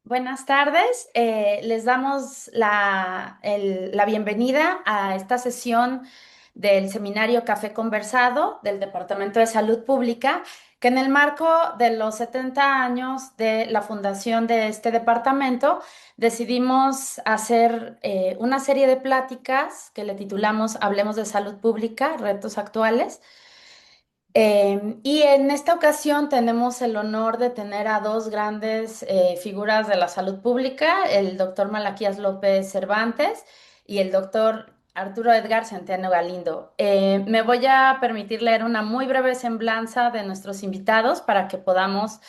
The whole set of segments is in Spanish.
Buenas tardes. Les damos la bienvenida a esta sesión del seminario Café Conversado del Departamento de Salud Pública, que en el marco de los 70 años de la fundación de este departamento decidimos hacer una serie de pláticas que le titulamos Hablemos de Salud Pública, Retos Actuales. Y en esta ocasión tenemos el honor de tener a dos grandes figuras de la salud pública, el doctor Malaquías López Cervantes y el doctor Arturo Edgar Centeno Galindo. Me voy a permitir leer una muy breve semblanza de nuestros invitados para que podamos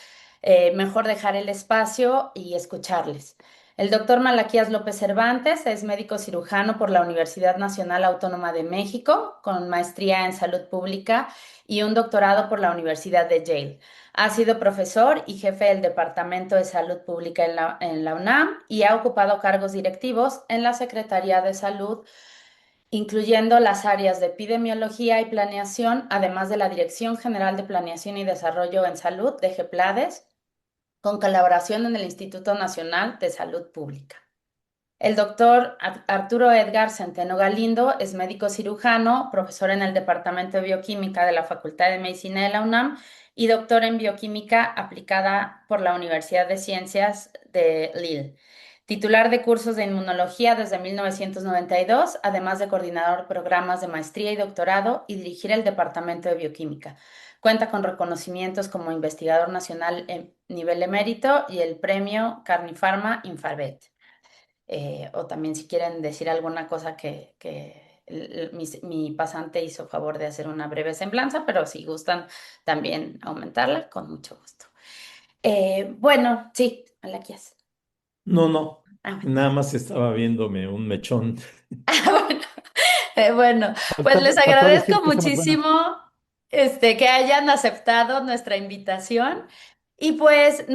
mejor dejar el espacio y escucharles. El doctor Malaquías López Cervantes es médico cirujano por la Universidad Nacional Autónoma de México, con maestría en salud pública y un doctorado por la Universidad de Yale. Ha sido profesor y jefe del Departamento de Salud Pública en la UNAM y ha ocupado cargos directivos en la Secretaría de Salud, incluyendo las áreas de epidemiología y planeación, además de la Dirección General de Planeación y Desarrollo en Salud de GEPLADES, con colaboración en el Instituto Nacional de Salud Pública. El doctor Arturo Edgar Centeno Galindo es médico cirujano, profesor en el Departamento de Bioquímica de la Facultad de Medicina de la UNAM y doctor en Bioquímica aplicada por la Universidad de Ciencias de Lille. Titular de cursos de inmunología desde 1992, además de coordinador de programas de maestría y doctorado y dirigir el Departamento de Bioquímica. Cuenta con reconocimientos como investigador nacional en nivel emérito y el premio Carnifarma Infarbet. O también si quieren decir alguna cosa mi pasante hizo favor de hacer una breve semblanza, pero si gustan también aumentarla, con mucho gusto. Bueno, sí, Malaquías. No, no, Ah, bueno. nada más estaba viéndome un mechón. Bueno, bueno, pues les Faltó agradezco decir que somos buenos. muchísimo que hayan aceptado nuestra invitación. Y pues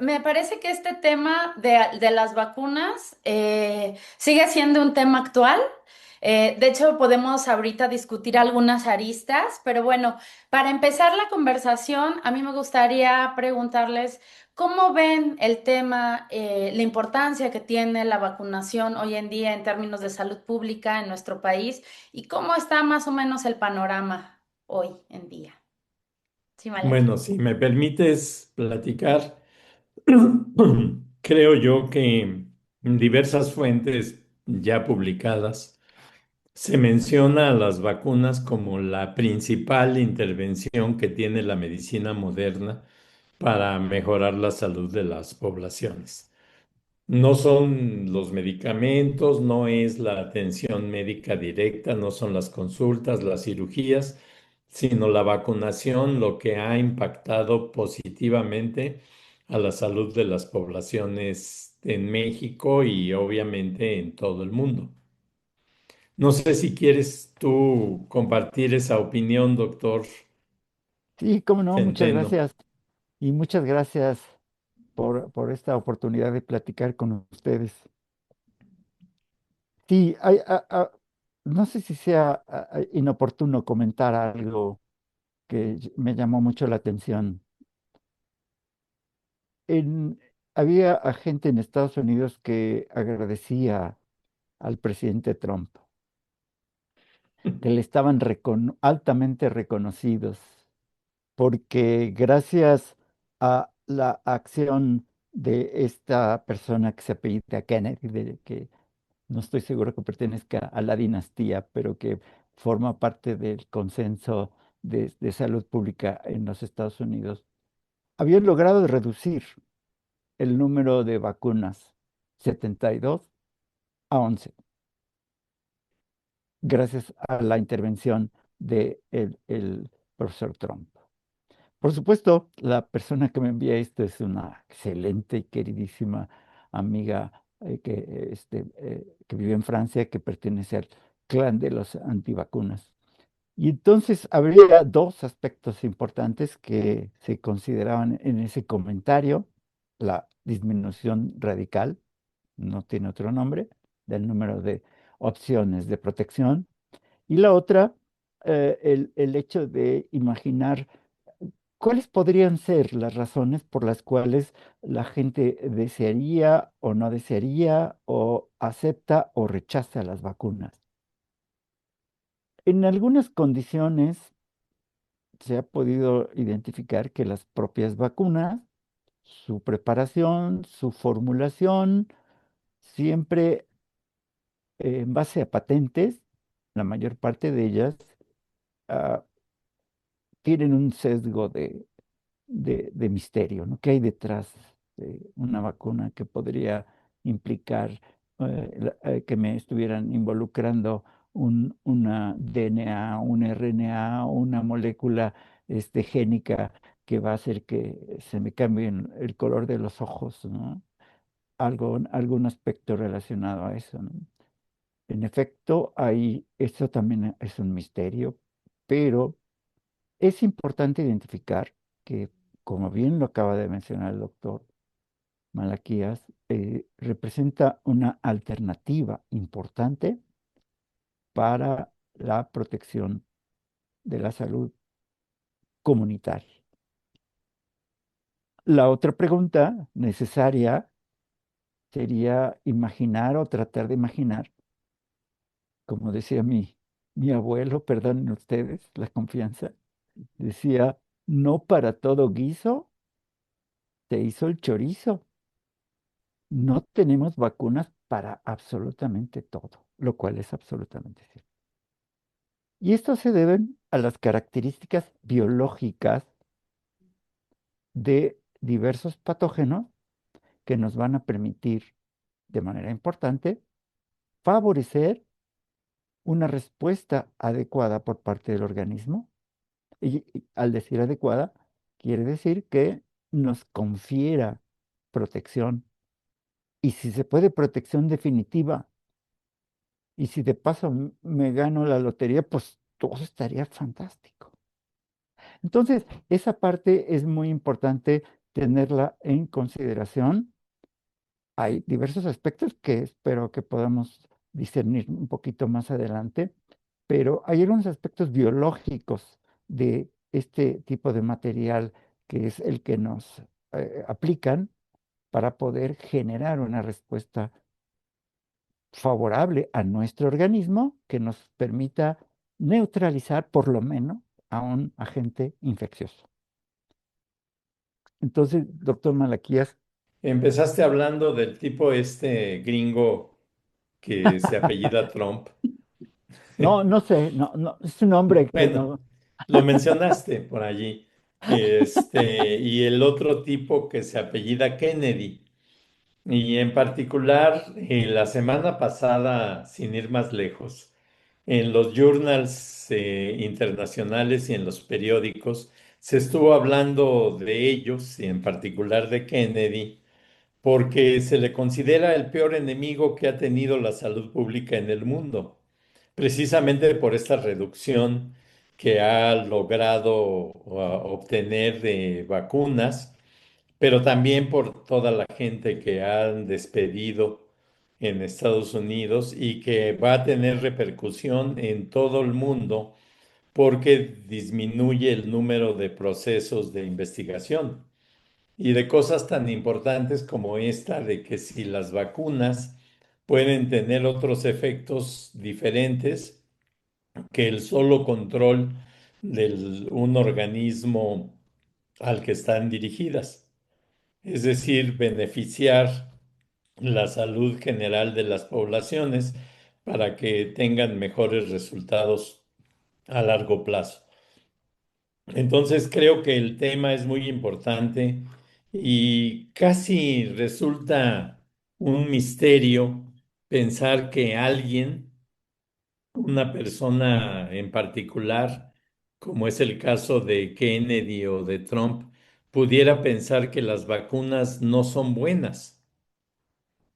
me parece que este tema de las vacunas sigue siendo un tema actual. De hecho, podemos ahorita discutir algunas aristas, pero bueno, para empezar la conversación, a mí me gustaría preguntarles cómo ven el tema, la importancia que tiene la vacunación hoy en día en términos de salud pública en nuestro país y cómo está más o menos el panorama hoy en día. Sí, Malaki. Bueno, si me permites platicar, creo yo que en diversas fuentes ya publicadas se menciona a las vacunas como la principal intervención que tiene la medicina moderna para mejorar la salud de las poblaciones. No son los medicamentos, no es la atención médica directa, no son las consultas, las cirugías, sino la vacunación lo que ha impactado positivamente a la salud de las poblaciones en México y obviamente en todo el mundo. No sé si quieres tú compartir esa opinión, doctor Sí, cómo no, muchas Centeno. gracias. Y muchas gracias por esta oportunidad de platicar con ustedes. Sí, no sé si sea inoportuno comentar algo que me llamó mucho la atención. En- Había gente en Estados Unidos que agradecía al presidente Trump, que le estaban altamente reconocidos porque gracias a la acción de esta persona que se apellida Kennedy, que no estoy seguro que pertenezca a la dinastía, pero que forma parte del consenso de salud pública en los Estados Unidos, habían logrado reducir el número de vacunas 72 a 11, gracias a la intervención de el profesor Trump. Por supuesto, la persona que me envía esto es una excelente y queridísima amiga que vive en Francia, que pertenece al clan de los antivacunas. Y entonces habría dos aspectos importantes que se consideraban en ese comentario: la disminución radical, no tiene otro nombre, del número de opciones de protección, y la otra, el hecho de imaginar ¿Cuáles podrían ser las razones por las cuales la gente desearía o no desearía o acepta o rechaza las vacunas? En algunas condiciones se ha podido identificar que las propias vacunas, su preparación, su formulación, siempre en base a patentes, la mayor parte de ellas ah, tienen un sesgo de misterio, ¿no? ¿Qué hay detrás de una vacuna que podría implicar que me estuvieran involucrando una DNA, un RNA o una molécula génica que va a hacer que se me cambie el color de los ojos, ¿no? Algún aspecto relacionado a eso, ¿no? En efecto, esto también es un misterio, pero es importante identificar que, como bien lo acaba de mencionar el doctor Malaquías, representa una alternativa importante para la protección de la salud comunitaria. La otra pregunta necesaria sería imaginar o tratar de imaginar, como decía mi abuelo, perdonen ustedes la confianza, decía, no para todo guiso se hizo el chorizo. No tenemos vacunas para absolutamente todo, lo cual es absolutamente cierto. Y esto se debe a las características biológicas de diversos patógenos que nos van a permitir, de manera importante, favorecer una respuesta adecuada por parte del organismo. Y al decir adecuada, quiere decir que nos confiera protección. Y si se puede, protección definitiva. Y si de paso me gano la lotería, pues todo estaría fantástico. Entonces, esa parte es muy importante tenerla en consideración. Hay diversos aspectos que espero que podamos discernir un poquito más adelante, pero hay algunos aspectos biológicos de este tipo de material que es el que nos aplican para poder generar una respuesta favorable a nuestro organismo que nos permita neutralizar por lo menos a un agente infeccioso. Entonces, doctor Malaquías, Empezaste hablando del tipo este gringo que se apellida Trump. no, no sé, no, no, es un hombre que Bueno, no. lo mencionaste por allí. Y el otro tipo que se apellida Kennedy. Y en particular, la semana pasada, sin ir más lejos, en los journals internacionales y en los periódicos, se estuvo hablando de ellos, y en particular de Kennedy, porque se le considera el peor enemigo que ha tenido la salud pública en el mundo, precisamente por esta reducción que ha logrado obtener de vacunas, pero también por toda la gente que han despedido en Estados Unidos y que va a tener repercusión en todo el mundo porque disminuye el número de procesos de investigación y de cosas tan importantes como esta de que si las vacunas pueden tener otros efectos diferentes que el solo control de un organismo al que están dirigidas, es decir, beneficiar la salud general de las poblaciones para que tengan mejores resultados a largo plazo. Entonces creo que el tema es muy importante y casi resulta un misterio pensar que alguien, una persona en particular, como es el caso de Kennedy o de Trump, pudiera pensar que las vacunas no son buenas,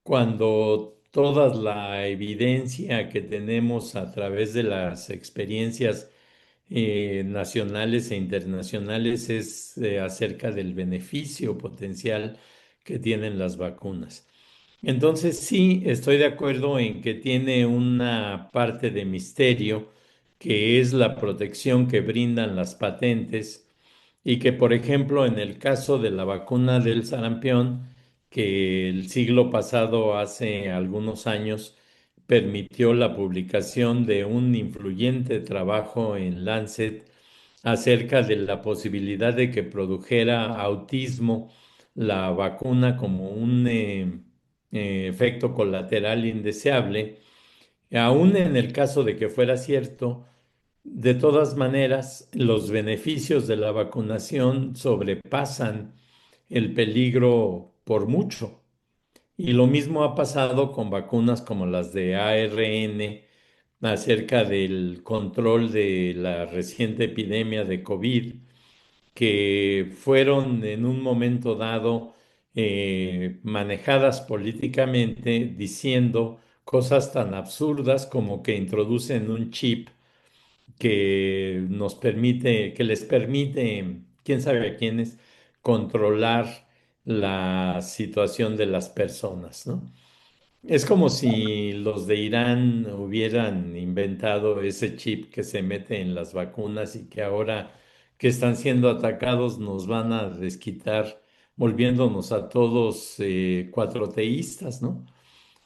cuando toda la evidencia que tenemos a través de las experiencias nacionales e internacionales es acerca del beneficio potencial que tienen las vacunas. Entonces, sí, estoy de acuerdo en que tiene una parte de misterio, que es la protección que brindan las patentes y que, por ejemplo, en el caso de la vacuna del sarampión, que el siglo pasado, hace algunos años, permitió la publicación de un influyente trabajo en Lancet acerca de la posibilidad de que produjera autismo la vacuna como un efecto colateral indeseable. Aún en el caso de que fuera cierto, de todas maneras, los beneficios de la vacunación sobrepasan el peligro por mucho. Y lo mismo ha pasado con vacunas como las de ARN acerca del control de la reciente epidemia de COVID, que fueron en un momento dado manejadas políticamente diciendo cosas tan absurdas como que introducen un chip que nos permite, que les permite, quién sabe a quiénes, controlar la situación de las personas, ¿no? Es como si los de Irán hubieran inventado ese chip que se mete en las vacunas y que ahora que están siendo atacados nos van a desquitar, volviéndonos a todos cuatroteístas, ¿no?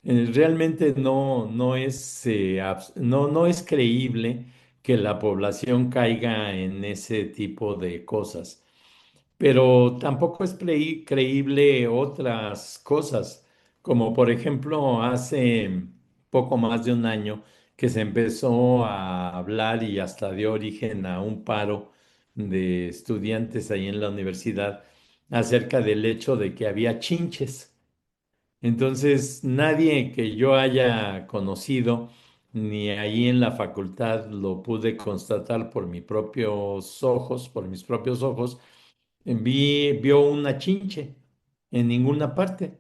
Realmente no es creíble que la población caiga en ese tipo de cosas. Pero tampoco es creíble otras cosas, como por ejemplo hace poco más de un año que se empezó a hablar y hasta dio origen a un paro de estudiantes ahí en la universidad acerca del hecho de que había chinches. Entonces, nadie que yo haya conocido, ni ahí en la facultad lo pude constatar por mis propios ojos, vio una chinche en ninguna parte,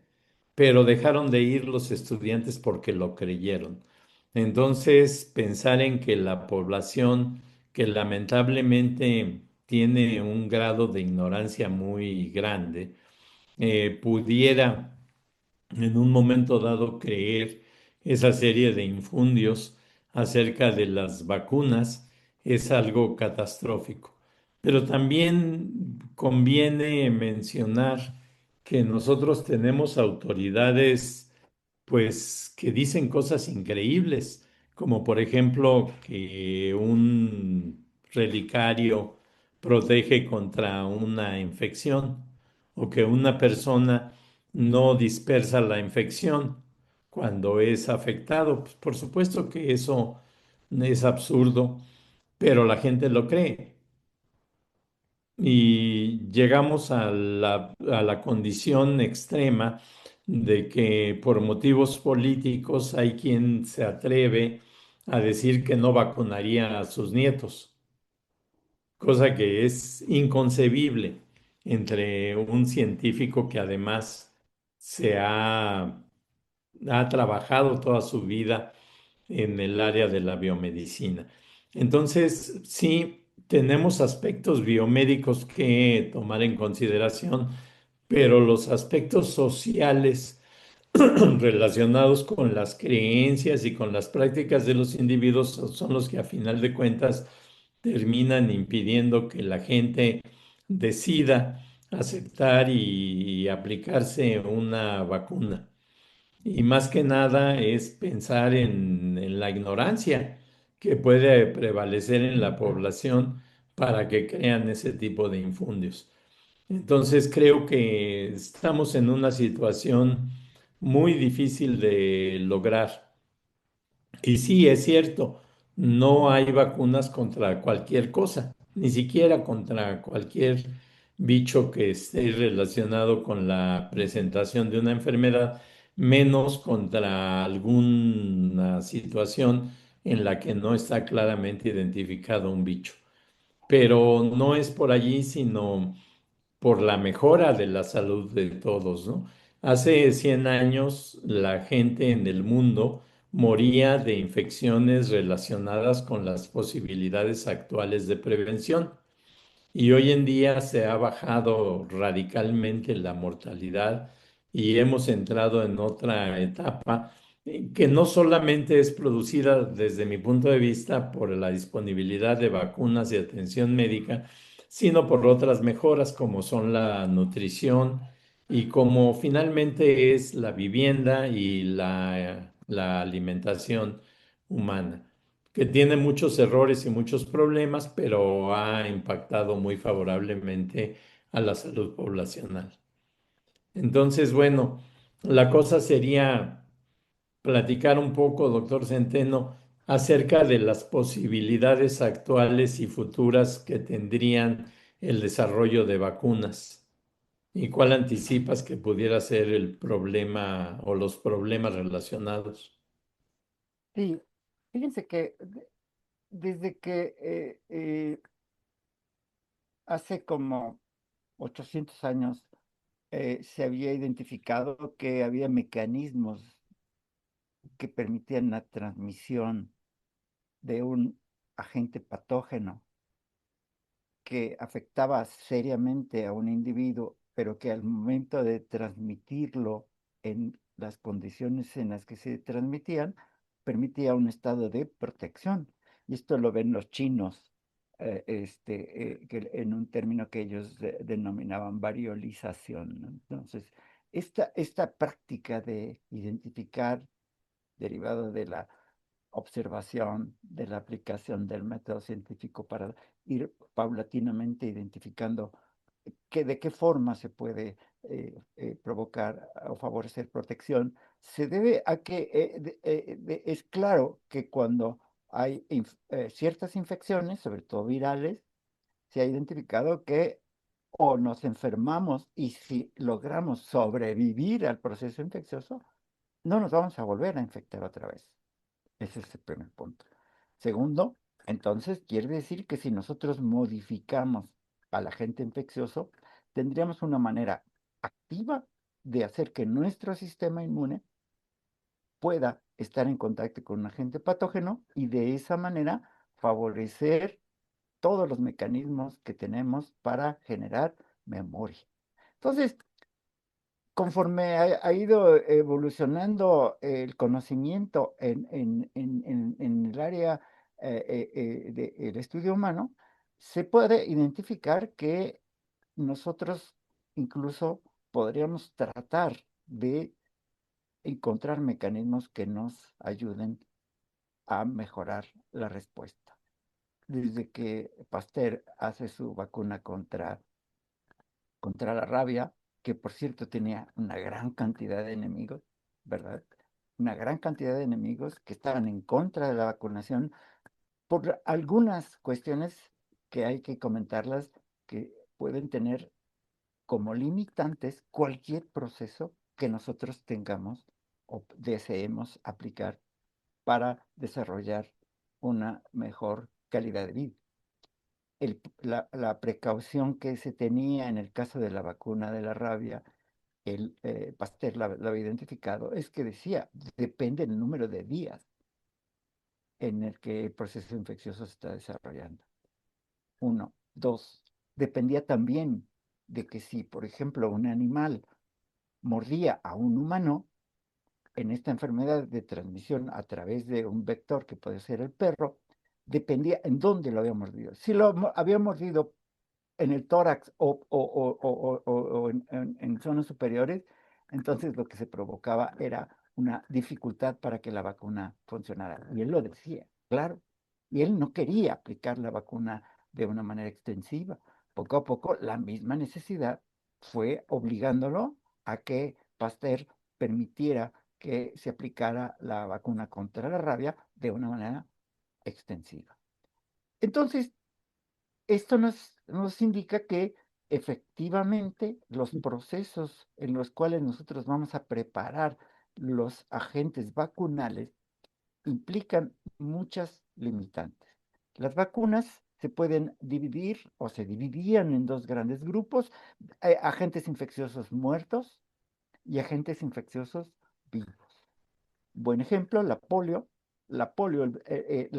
pero dejaron de ir los estudiantes porque lo creyeron. Entonces, pensar en que la población, que lamentablemente tiene un grado de ignorancia muy grande, pudiera en un momento dado creer esa serie de infundios acerca de las vacunas es algo catastrófico. Pero también conviene mencionar que nosotros tenemos autoridades pues que dicen cosas increíbles, como por ejemplo que un relicario protege contra una infección o que una persona no dispersa la infección cuando es afectado. Pues, por supuesto que eso es absurdo, pero la gente lo cree. Y llegamos a la condición extrema de que por motivos políticos hay quien se atreve a decir que no vacunaría a sus nietos, cosa que es inconcebible entre un científico que además se ha trabajado toda su vida en el área de la biomedicina. Entonces, sí, tenemos aspectos biomédicos que tomar en consideración, pero los aspectos sociales relacionados con las creencias y con las prácticas de los individuos son los que a final de cuentas terminan impidiendo que la gente decida aceptar y aplicarse una vacuna. Y más que nada es pensar en la ignorancia que puede prevalecer en la población para que crean ese tipo de infundios. Entonces creo que estamos en una situación muy difícil de lograr. Y sí, es cierto, no hay vacunas contra cualquier cosa, ni siquiera contra cualquier bicho que esté relacionado con la presentación de una enfermedad, menos contra alguna situación en la que no está claramente identificado un bicho. Pero no es por allí, sino por la mejora de la salud de todos, ¿no? Hace 100 años la gente en el mundo moría de infecciones relacionadas con las posibilidades actuales de prevención. Y hoy en día se ha bajado radicalmente la mortalidad y hemos entrado en otra etapa que no solamente es producida desde mi punto de vista por la disponibilidad de vacunas y atención médica, sino por otras mejoras como son la nutrición y como finalmente es la vivienda y la alimentación humana, que tiene muchos errores y muchos problemas, pero ha impactado muy favorablemente a la salud poblacional. Entonces, bueno, la cosa sería platicar un poco, doctor Centeno, acerca de las posibilidades actuales y futuras que tendrían el desarrollo de vacunas y cuál anticipas que pudiera ser el problema o los problemas relacionados. Sí, fíjense que desde que hace como 800 años se había identificado que había mecanismos que permitían la transmisión de un agente patógeno que afectaba seriamente a un individuo, pero que al momento de transmitirlo en las condiciones en las que se transmitían, permitía un estado de protección. Y esto lo ven los chinos, que en un término que ellos denominaban variolización, ¿no? Entonces, esta práctica de identificar, derivado de la observación, de la aplicación del método científico para ir paulatinamente identificando de qué forma se puede provocar o favorecer protección, se debe a que es claro que cuando hay ciertas infecciones, sobre todo virales, se ha identificado que o nos enfermamos y si logramos sobrevivir al proceso infeccioso, no nos vamos a volver a infectar otra vez. Ese es el primer punto. Segundo, entonces quiere decir que si nosotros modificamos al agente infeccioso, tendríamos una manera activa de hacer que nuestro sistema inmune pueda estar en contacto con un agente patógeno y de esa manera favorecer todos los mecanismos que tenemos para generar memoria. Entonces, conforme ha ido evolucionando el conocimiento en el área del estudio humano, se puede identificar que nosotros incluso podríamos tratar de encontrar mecanismos que nos ayuden a mejorar la respuesta. Desde que Pasteur hace su vacuna contra la rabia, que por cierto tenía una gran cantidad de enemigos, ¿verdad? Una gran cantidad de enemigos que estaban en contra de la vacunación por algunas cuestiones que hay que comentarlas que pueden tener como limitantes cualquier proceso que nosotros tengamos o deseemos aplicar para desarrollar una mejor calidad de vida. La precaución que se tenía en el caso de la vacuna de la rabia, el Pasteur la había identificado, es que decía, depende del número de días en el que el proceso infeccioso se está desarrollando. Uno. Dos, dependía también de que si, por ejemplo, un animal mordía a un humano, en esta enfermedad de transmisión a través de un vector que puede ser el perro, dependía en dónde lo había mordido. Si lo había mordido en el tórax o en zonas superiores, entonces lo que se provocaba era una dificultad para que la vacuna funcionara. Y él lo decía, claro. Y él no quería aplicar la vacuna de una manera extensiva. Poco a poco, la misma necesidad fue obligándolo a que Pasteur permitiera que se aplicara la vacuna contra la rabia de una manera extensiva. Entonces, esto nos indica que efectivamente los procesos en los cuales nosotros vamos a preparar los agentes vacunales implican muchas limitantes. Las vacunas se pueden dividir o se dividían en dos grandes grupos, agentes infecciosos muertos y agentes infecciosos vivos. Buen ejemplo, la polio. La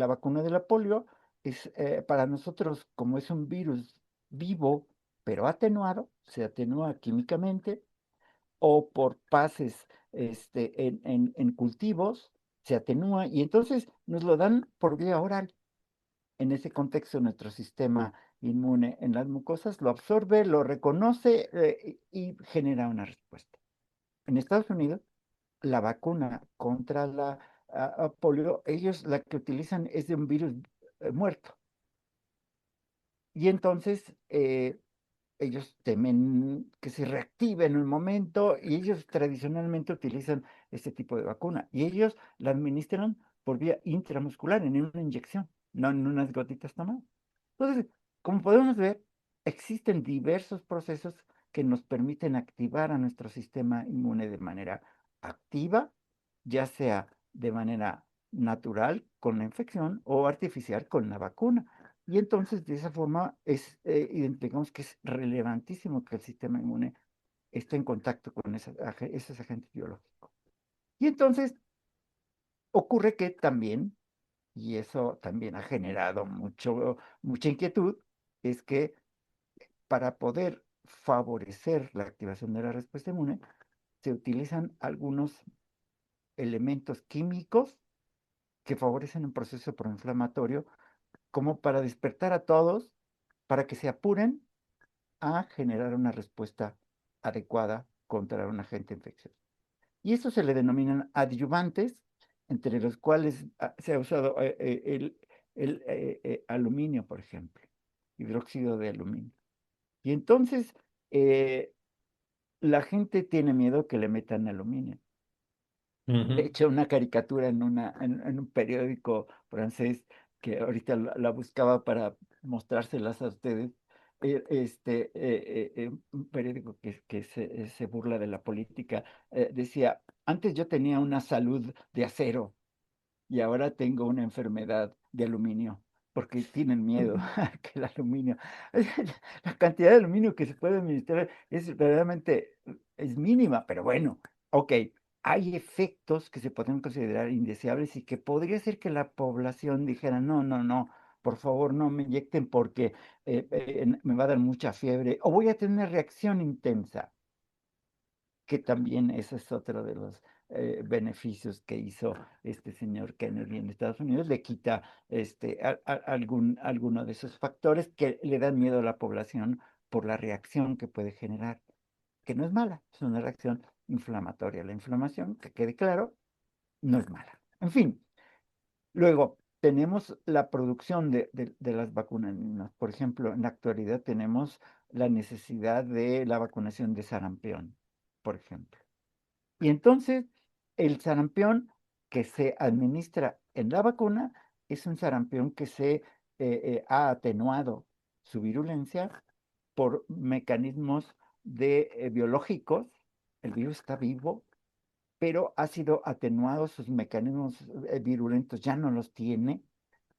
vacuna de la polio es para nosotros, como es un virus vivo, pero atenuado, se atenúa químicamente o por pases en cultivos, se atenúa y entonces nos lo dan por vía oral. En ese contexto, nuestro sistema inmune en las mucosas lo absorbe, lo reconoce y genera una respuesta. En Estados Unidos, la vacuna contra la polio, ellos la que utilizan es de un virus muerto. Y entonces ellos temen que se reactive en un momento y ellos tradicionalmente utilizan este tipo de vacuna. Y ellos la administran por vía intramuscular, en una inyección, no en unas gotitas tomadas. Entonces, como podemos ver, existen diversos procesos que nos permiten activar a nuestro sistema inmune de manera activa, ya sea de manera natural con la infección o artificial con la vacuna. Y entonces, de esa forma, identificamos que es relevantísimo que el sistema inmune esté en contacto con esos agentes biológicos. Y entonces, ocurre que también, y eso también ha generado mucha inquietud, es que para poder favorecer la activación de la respuesta inmune, se utilizan algunos elementos químicos que favorecen un proceso proinflamatorio como para despertar a todos, para que se apuren a generar una respuesta adecuada contra un agente infeccioso. Y eso se le denominan adyuvantes, entre los cuales se ha usado el aluminio, por ejemplo, hidróxido de aluminio. Y entonces la gente tiene miedo que le metan aluminio. De Ujú. hecho, una caricatura en un periódico francés que ahorita la buscaba para mostrárselas a ustedes, un periódico que se burla de la política, decía, antes yo tenía una salud de acero y ahora tengo una enfermedad de aluminio, porque tienen miedo a que el aluminio, la cantidad de aluminio que se puede administrar es verdaderamente, es mínima, pero bueno, ok, hay efectos que se pueden considerar indeseables y que podría ser que la población dijera, no, no, no, por favor no me inyecten porque me va a dar mucha fiebre o voy a tener una reacción intensa, que también ese es otro de los beneficios que hizo este señor Kennedy en Estados Unidos, le quita alguno de esos factores que le dan miedo a la población por la reacción que puede generar, que no es mala, es una reacción inflamatoria. La inflamación, que quede claro, no es mala. En fin, luego tenemos la producción de las vacunas. Por ejemplo, en la actualidad tenemos la necesidad de la vacunación de sarampión, por ejemplo. Y entonces, el sarampión que se administra en la vacuna es un sarampión que ha atenuado su virulencia por mecanismos biológicos. El virus está vivo, pero ha sido atenuado, sus mecanismos virulentos ya no los tiene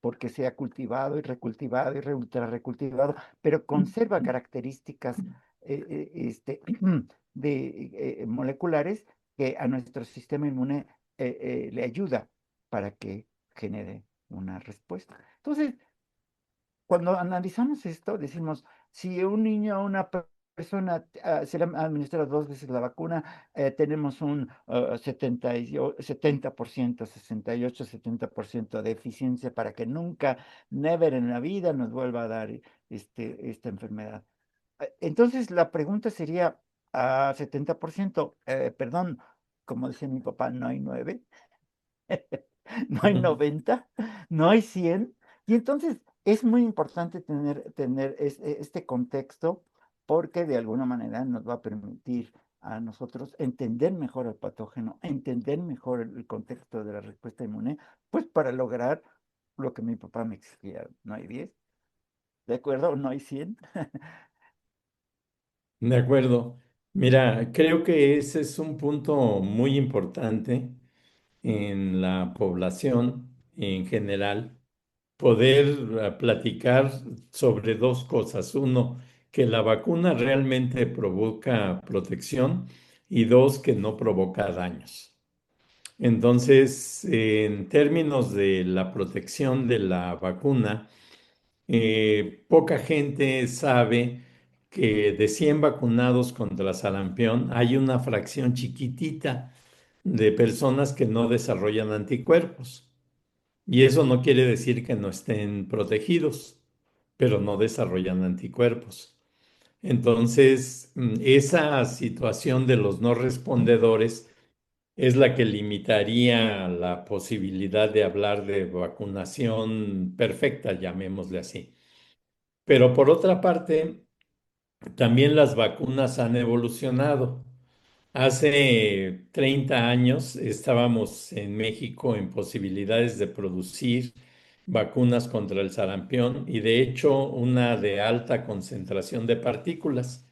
porque se ha cultivado y recultivado y ultra recultivado, pero conserva características moleculares que a nuestro sistema inmune le ayuda para que genere una respuesta. Entonces, cuando analizamos esto, decimos, si un niño o una persona se le administra 2 veces la vacuna, tenemos un 70%, 68, 70% de eficiencia para que nunca, never en la vida nos vuelva a dar esta enfermedad. Entonces, la pregunta sería, a 70%, perdón, como decía mi papá, no hay 9. No hay 90, no hay 100. Y entonces es muy importante tener este contexto porque de alguna manera nos va a permitir a nosotros entender mejor el patógeno, entender mejor el contexto de la respuesta inmune, pues para lograr lo que mi papá me exigía. No hay 10, ¿de acuerdo? No hay 100. De acuerdo. Mira, creo que ese es un punto muy importante en la población en general, poder platicar sobre dos cosas. Uno, que la vacuna realmente provoca protección y dos, que no provoca daños. Entonces, en términos de la protección de la vacuna, poca gente sabe que de 100 vacunados contra sarampión hay una fracción chiquitita de personas que no desarrollan anticuerpos. Y eso no quiere decir que no estén protegidos, pero no desarrollan anticuerpos. Entonces, esa situación de los no respondedores es la que limitaría la posibilidad de hablar de vacunación perfecta, llamémosle así. Pero por otra parte, también las vacunas han evolucionado. Hace 30 años estábamos en México en posibilidades de producir vacunas contra el sarampión y de hecho una de alta concentración de partículas.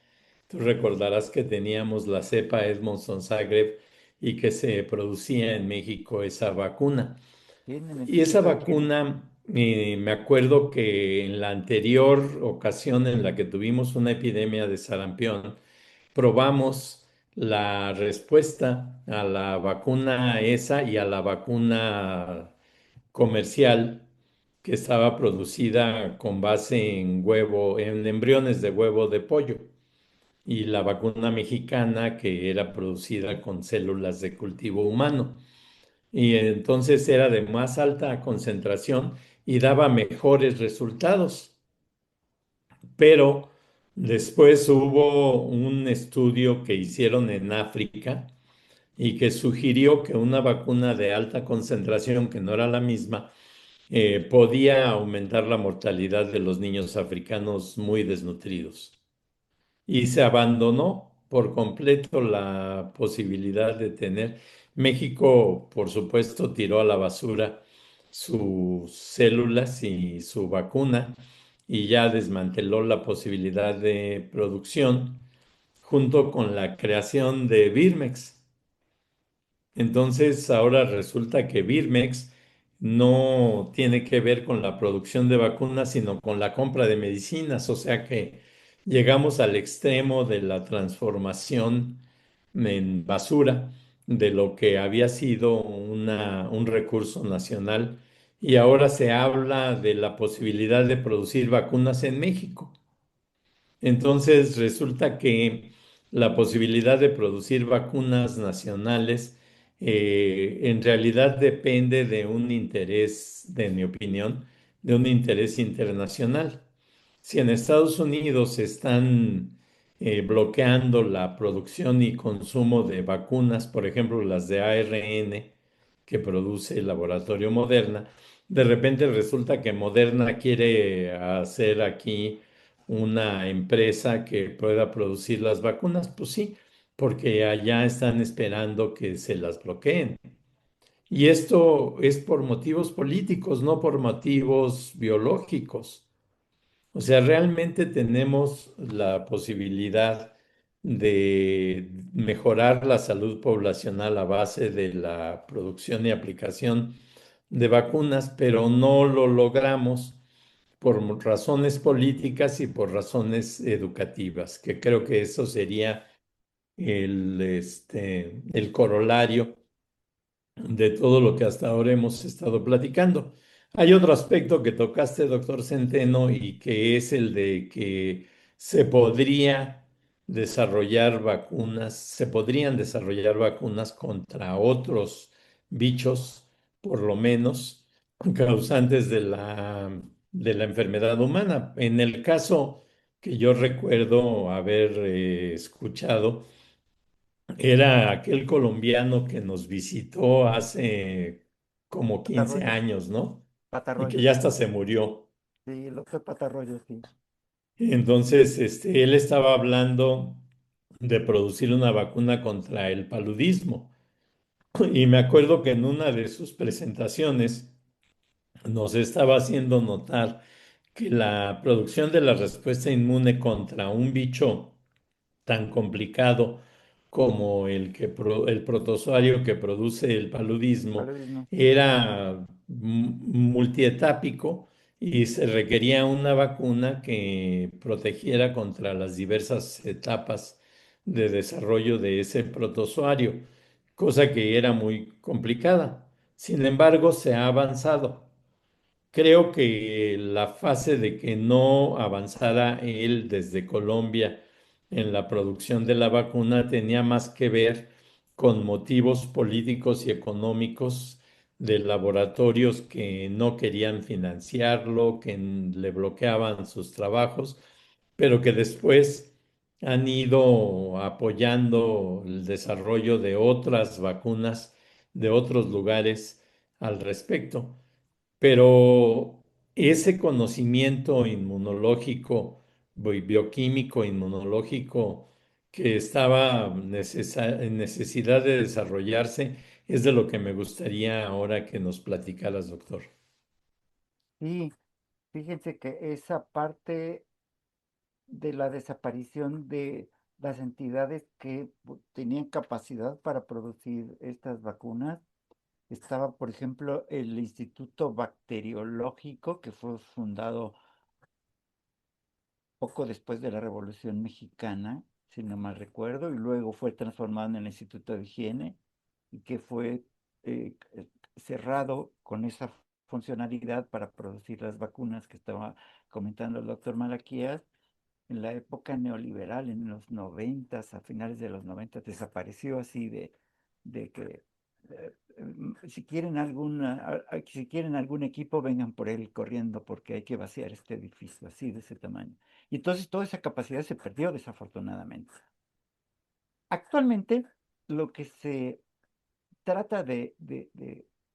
Tú recordarás que teníamos la cepa Edmondson-Zagreb y que se producía en México esa vacuna. ¿Tienen Y esa etiqueta de género? vacuna, me acuerdo que en la anterior ocasión en la que tuvimos una epidemia de sarampión, probamos la respuesta a la vacuna esa y a la vacuna comercial que estaba producida con base en huevo, en embriones de huevo de pollo, y la vacuna mexicana que era producida con células de cultivo humano. Y entonces era de más alta concentración y daba mejores resultados. Pero después hubo un estudio que hicieron en África y que sugirió que una vacuna de alta concentración, que no era la misma, podía aumentar la mortalidad de los niños africanos muy desnutridos. Y se abandonó por completo la posibilidad de tener. México, por supuesto, tiró a la basura sus células y su vacuna y ya desmanteló la posibilidad de producción junto con la creación de Birmex. Entonces, ahora resulta que Birmex no tiene que ver con la producción de vacunas, sino con la compra de medicinas. O sea que llegamos al extremo de la transformación en basura de lo que había sido un recurso nacional. Y ahora se habla de la posibilidad de producir vacunas en México. Entonces resulta que la posibilidad de producir vacunas nacionales en realidad depende de un interés, de mi opinión, de un interés internacional. Si en Estados Unidos están bloqueando la producción y consumo de vacunas, por ejemplo las de ARN que produce el laboratorio Moderna, de repente resulta que Moderna quiere hacer aquí una empresa que pueda producir las vacunas, pues sí, porque allá están esperando que se las bloqueen. Y esto es por motivos políticos, no por motivos biológicos. O sea, realmente tenemos la posibilidad de mejorar la salud poblacional a base de la producción y aplicación de vacunas, pero no lo logramos por razones políticas y por razones educativas, que creo que eso sería el corolario de todo lo que hasta ahora hemos estado platicando. Hay otro aspecto que tocaste, doctor Centeno, y que es el de que se podría se podrían desarrollar vacunas contra otros bichos, por lo menos, causantes de la enfermedad humana. En el caso que yo recuerdo haber escuchado, era aquel colombiano que nos visitó hace como 15 Patarroyo, años, ¿no? Y que patarroyo, ya sí. hasta se murió. Sí, lo fue patarroyo, sí. Entonces, él estaba hablando de producir una vacuna contra el paludismo. Y me acuerdo que en una de sus presentaciones nos estaba haciendo notar que la producción de la respuesta inmune contra un bicho tan complicado como el protozoario que produce el paludismo Paludismo, sí. era multietápico y se requería una vacuna que protegiera contra las diversas etapas de desarrollo de ese protozoario, cosa que era muy complicada. Sin embargo, se ha avanzado. Creo que la fase de que no avanzara él desde Colombia en la producción de la vacuna tenía más que ver con motivos políticos y económicos de laboratorios que no querían financiarlo, que le bloqueaban sus trabajos, pero que después han ido apoyando el desarrollo de otras vacunas de otros lugares al respecto. Pero ese conocimiento inmunológico, bioquímico, inmunológico, que estaba en necesidad de desarrollarse, es de lo que me gustaría ahora que nos platicaras, doctor. Y fíjense que esa parte de la desaparición de las entidades que tenían capacidad para producir estas vacunas, estaba, por ejemplo, el Instituto Bacteriológico, que fue fundado poco después de la Revolución Mexicana, si no mal recuerdo, y luego fue transformado en el Instituto de Higiene, y que fue cerrado con esa funcionalidad para producir las vacunas que estaba comentando el doctor Malaquías. En la época neoliberal, en los noventas, a finales de los noventas, desapareció así de que si quieren algún equipo, vengan por él corriendo porque hay que vaciar este edificio así de ese tamaño. Y entonces toda esa capacidad se perdió desafortunadamente. Actualmente, lo que se trata de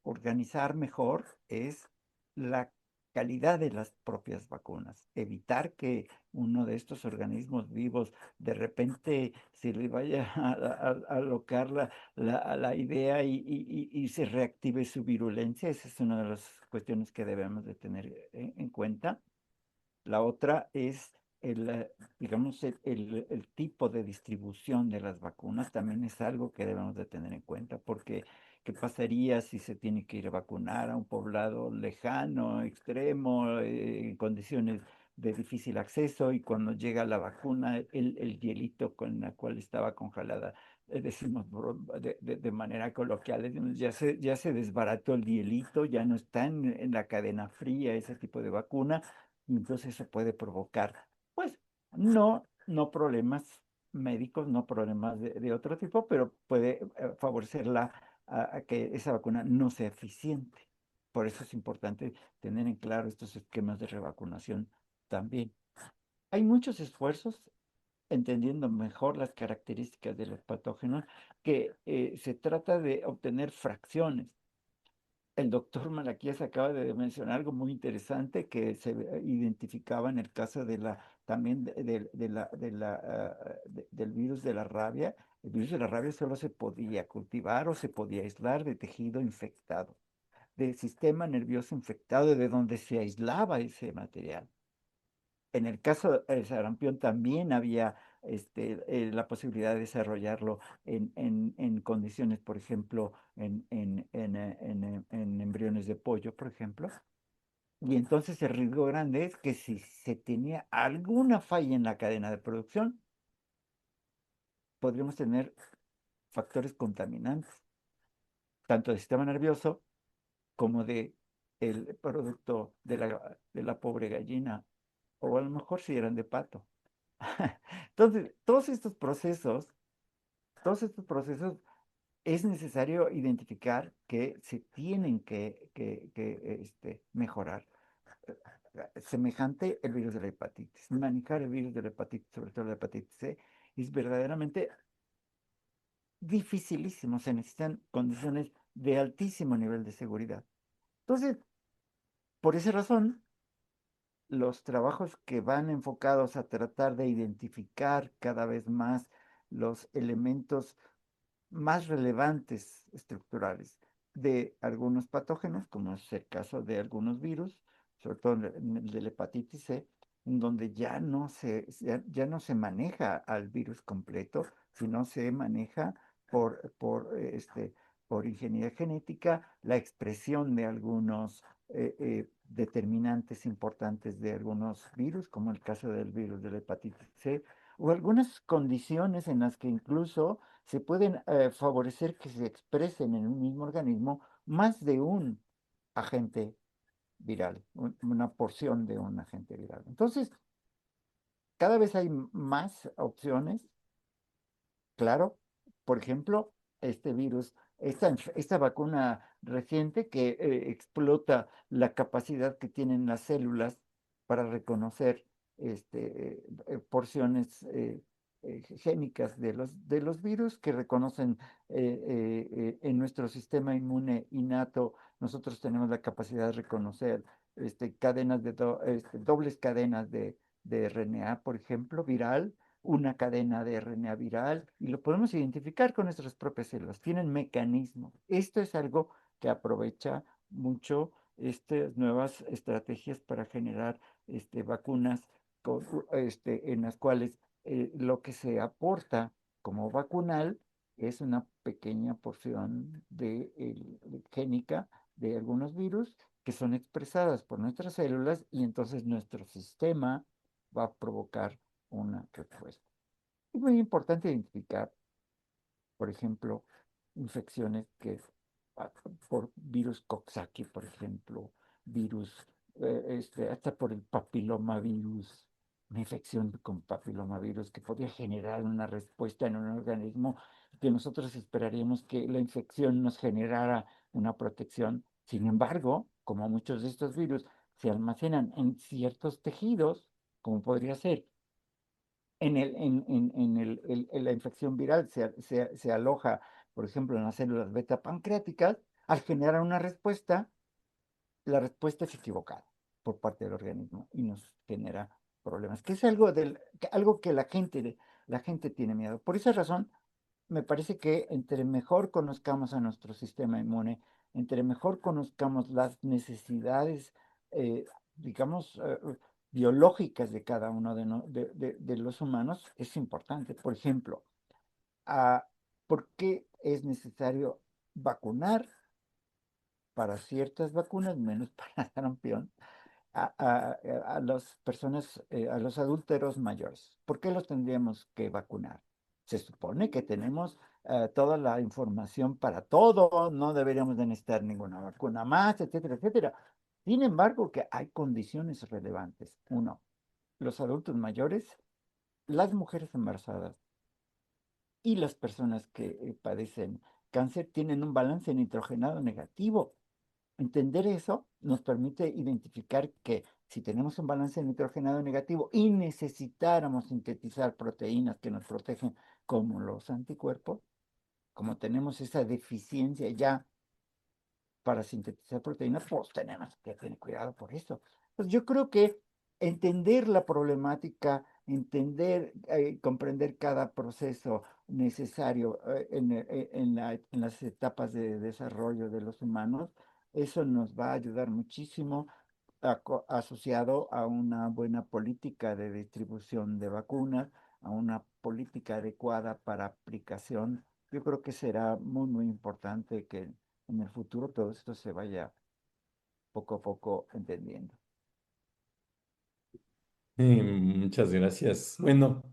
organizar mejor es la calidad de las propias vacunas, evitar que uno de estos organismos vivos de repente se le vaya a alocar la idea y se reactive su virulencia. Esa es una de las cuestiones que debemos de tener en cuenta. La otra es digamos, el tipo de distribución de las vacunas también es algo que debemos de tener en cuenta, porque ¿qué pasaría si se tiene que ir a vacunar a un poblado lejano, extremo, en condiciones de difícil acceso, y cuando llega la vacuna, el hielito con la cual estaba congelada, decimos de manera coloquial, decimos, ya se desbarató el hielito, ya no está en la cadena fría ese tipo de vacuna, y entonces eso puede provocar, pues, no problemas médicos, no problemas de otro tipo, pero puede favorecer a que esa vacuna no sea eficiente. Por eso es importante tener en claro estos esquemas de revacunación también. Hay muchos esfuerzos entendiendo mejor las características de los patógenos, que se trata de obtener fracciones. El doctor Malaquías acaba de mencionar algo muy interesante que se identificaba en el caso también del virus de la rabia. El virus de la rabia solo se podía cultivar o se podía aislar de tejido infectado, del sistema nervioso infectado, de donde se aislaba ese material. En el caso del sarampión también había la posibilidad de desarrollarlo en condiciones, por ejemplo, en embriones de pollo, por ejemplo. Y entonces el riesgo grande es que si se tenía alguna falla en la cadena de producción, podríamos tener factores contaminantes, tanto del sistema nervioso como de el producto de la pobre gallina, o a lo mejor si eran de pato. Entonces, todos estos procesos es necesario identificar que se tienen que mejorar. Semejante el virus de la hepatitis. Manejar el virus de la hepatitis, sobre todo la hepatitis C, es verdaderamente dificilísimo. Se necesitan condiciones de altísimo nivel de seguridad. Entonces, por esa razón, los trabajos que van enfocados a tratar de identificar cada vez más los elementos más relevantes estructurales de algunos patógenos, como es el caso de algunos virus, sobre todo el de la hepatitis C, en donde ya no se maneja al virus completo, sino se maneja por ingeniería genética la expresión de algunos determinantes importantes de algunos virus, como el caso del virus de la hepatitis C, o algunas condiciones en las que incluso se pueden favorecer que se expresen en un mismo organismo más de un agente viral, una porción de un agente viral. Entonces, cada vez hay más opciones. Claro, por ejemplo, este virus esta vacuna reciente que explota la capacidad que tienen las células para reconocer porciones génicas de los virus que reconocen en nuestro sistema inmune innato. Nosotros tenemos la capacidad de reconocer dobles cadenas de RNA, por ejemplo, viral, una cadena de RNA viral, y lo podemos identificar con nuestras propias células. Tienen mecanismos. Esto es algo que aprovecha mucho estas nuevas estrategias para generar vacunas en las cuales lo que se aporta como vacunal es una pequeña porción génica de algunos virus que son expresadas por nuestras células, y entonces nuestro sistema va a provocar una respuesta. Es muy importante identificar, por ejemplo, infecciones ah, por virus Coxsackie, por ejemplo, virus, hasta por el papilomavirus, una infección con papilomavirus que podría generar una respuesta en un organismo que nosotros esperaríamos que la infección nos generara una protección. Sin embargo, como muchos de estos virus se almacenan en ciertos tejidos, como podría ser en la infección viral se aloja, por ejemplo, en las células beta pancreáticas. Al generar una respuesta, la respuesta es equivocada por parte del organismo y nos genera problemas, que es algo que la gente tiene miedo. Por esa razón, me parece que entre mejor conozcamos a nuestro sistema inmune, entre mejor conozcamos las necesidades, digamos, biológicas de cada uno de los humanos, es importante. Por ejemplo, ah, ¿por qué es necesario vacunar para ciertas vacunas, menos para sarampión, a las personas, a los adúlteros mayores? ¿Por qué los tendríamos que vacunar? Se supone que tenemos toda la información para todo, no deberíamos de necesitar ninguna vacuna más, etcétera, etcétera. Sin embargo, que hay condiciones relevantes. Uno, los adultos mayores, las mujeres embarazadas y las personas que padecen cáncer tienen un balance nitrogenado negativo. Entender eso nos permite identificar que si tenemos un balance nitrogenado negativo y necesitáramos sintetizar proteínas que nos protegen como los anticuerpos, como tenemos esa deficiencia ya para sintetizar proteínas, pues tenemos que tener cuidado por eso. Pues yo creo que entender la problemática, comprender cada proceso necesario en las etapas de desarrollo de los humanos, eso nos va a ayudar muchísimo asociado a una buena política de distribución de vacunas, a una política adecuada para aplicación. Yo creo que será muy, muy importante que en el futuro todo esto se vaya poco a poco entendiendo. Muchas gracias. Bueno,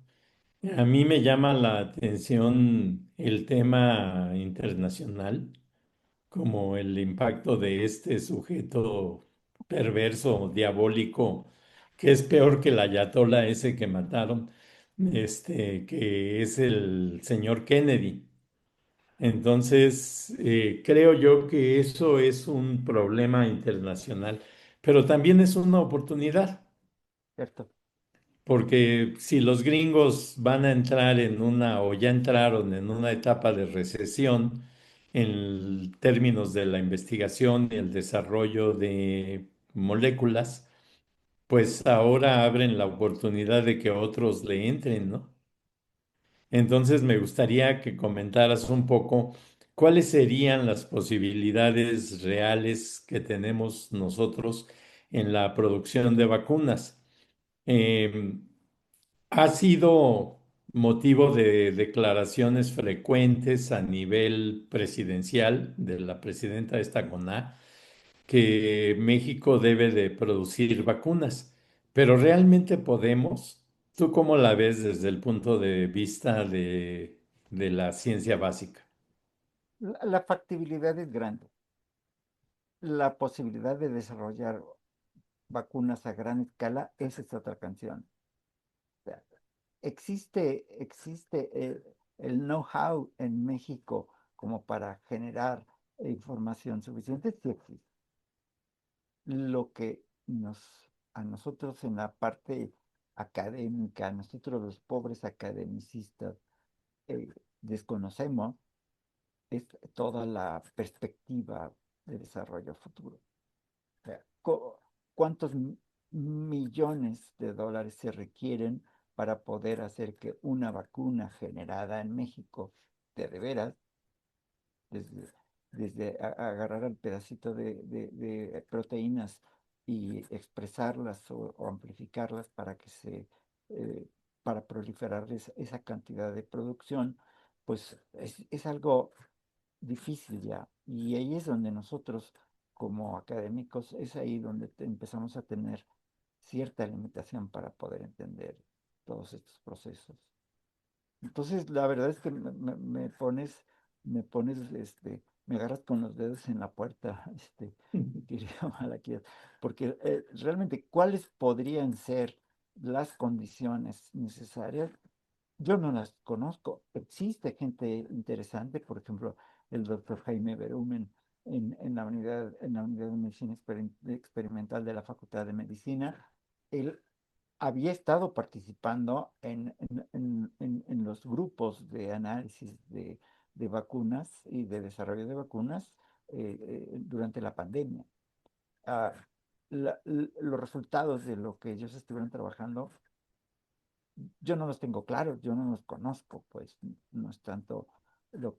a mí me llama la atención el tema internacional, como el impacto de este sujeto perverso, diabólico, que es peor que el ayatolá ese que mataron, que es el señor Kennedy. Entonces, creo yo que eso es un problema internacional, pero también es una oportunidad. ¿Cierto? Porque si los gringos van a entrar en una, o ya entraron en una etapa de recesión en términos de la investigación y el desarrollo de moléculas, pues ahora abren la oportunidad de que otros le entren, ¿no? Entonces me gustaría que comentaras un poco cuáles serían las posibilidades reales que tenemos nosotros en la producción de vacunas. Em, Ha sido motivo de declaraciones frecuentes a nivel presidencial de la presidenta esta CONA que México debe de producir vacunas, pero ¿realmente podemos? ¿Tú cómo la ves desde el punto de vista de la ciencia básica? La factibilidad es grande. La posibilidad de desarrollar vacunas a gran escala, esa es otra canción. O sea, existe el know-how en México como para generar información suficiente, sí existe. Lo que a nosotros en la parte académica, a nosotros los pobres academicistas, eh, desconocemos es toda la perspectiva de desarrollo futuro. O sea, ¿cuántos millones de dólares se requieren para poder hacer que una vacuna generada en México de veras, desde, desde agarrar el pedacito de proteínas y expresarlas o amplificarlas para que eh, para proliferar esa cantidad de producción, pues es algo difícil ya. Y ahí es donde nosotros, como académicos, es ahí donde empezamos a tener cierta limitación para poder entender todos estos procesos. Entonces, la verdad es que me agarras con los dedos en la puerta, mi querido Malaquías, porque realmente, ¿cuáles podrían ser las condiciones necesarias? Yo no las conozco. Existe gente interesante, por ejemplo, el doctor Jaime Berumen en la unidad de medicina experimental de la Facultad de Medicina. Él había estado participando en los grupos de análisis de vacunas y de desarrollo de vacunas durante la pandemia. Ah, los resultados de lo que ellos estuvieron trabajando yo no los tengo claros, yo no los conozco, pues no es tanto